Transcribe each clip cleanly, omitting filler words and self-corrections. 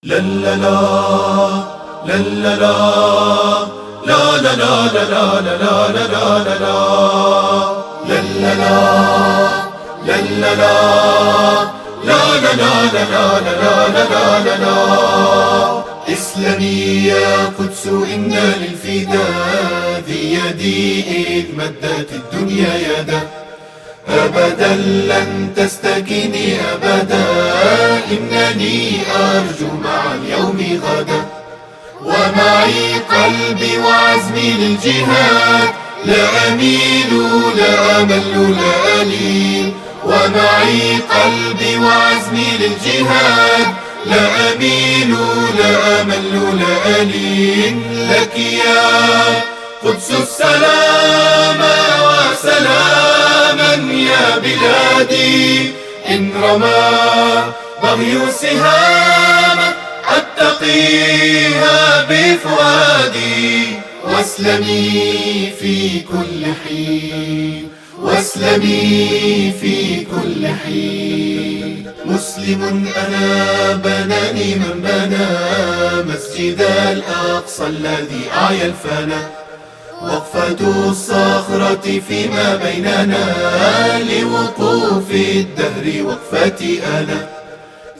لا لا لا لا لا لا لا لا لا لا لا لا لا لا لا لا لا لا لا لا. اسلمي يا قدس إنا للفداء ذي يدي إذ مدت الدنيا يدا. أبدا لن تستكني أبدا إنني أرجو مع اليوم غدا. ومعي قلبي وعزمي للجهاد لا أميل لا أمل لا ألين. ومعي قلبي وعزمي للجهاد لا أميل لا أمل لا ألين. لك يا قدس السلام وسلاما يا بلادي إن رمى بغي سهاما أتقيها بفؤادي. واسلمي في كل حين واسلمي في كل حين. مسلم أنا بناني من بنى مسجد الأقصى الذي أعيا الفنا. وقفة الصخرة فيما بيننا لوقوف الدهر وقفتي أنا.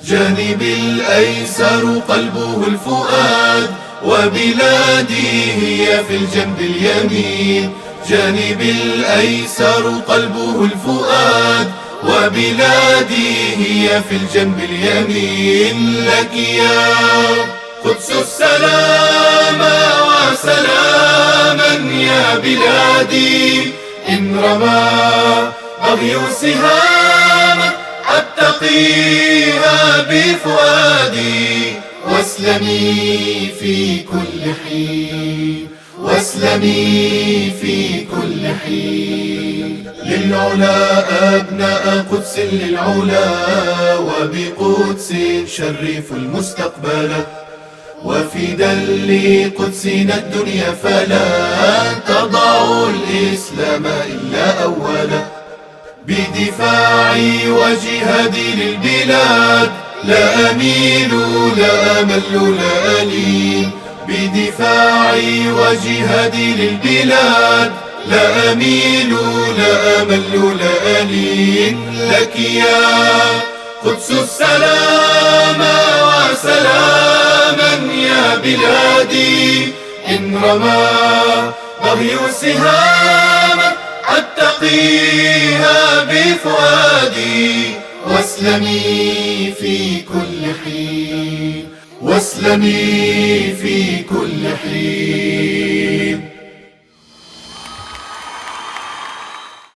جانبي الأيسر قلبه الفؤاد وبلادي هي في الجنب اليمين. جانبي الأيسر قلبه الفؤاد وبلادي هي في الجنب اليمين. لك يا قدس السلام وسلاما يا بلادي إن رمى بغي سهاما أتقيها بفؤادي. واسلمي في كل حين واسلمي في كل حين. للعلا أبناء قدس للعلا وبقدس شرفوا المستقبل. وفدا لقدسنا الدنيا فلا تضع الإسلام إلا أولا. بدفاعي وجهادي للبلاد لا أميل لا أمل لا ألين. بدفاعي وجهادي للبلاد لا أميل لا أمل لا ألين. لك يا قدس السلام وسلاما يا بلادي إن رمى بغي سهاما أتقيها بفؤادي. واسلمي في كل حين واسلمي في كل حين.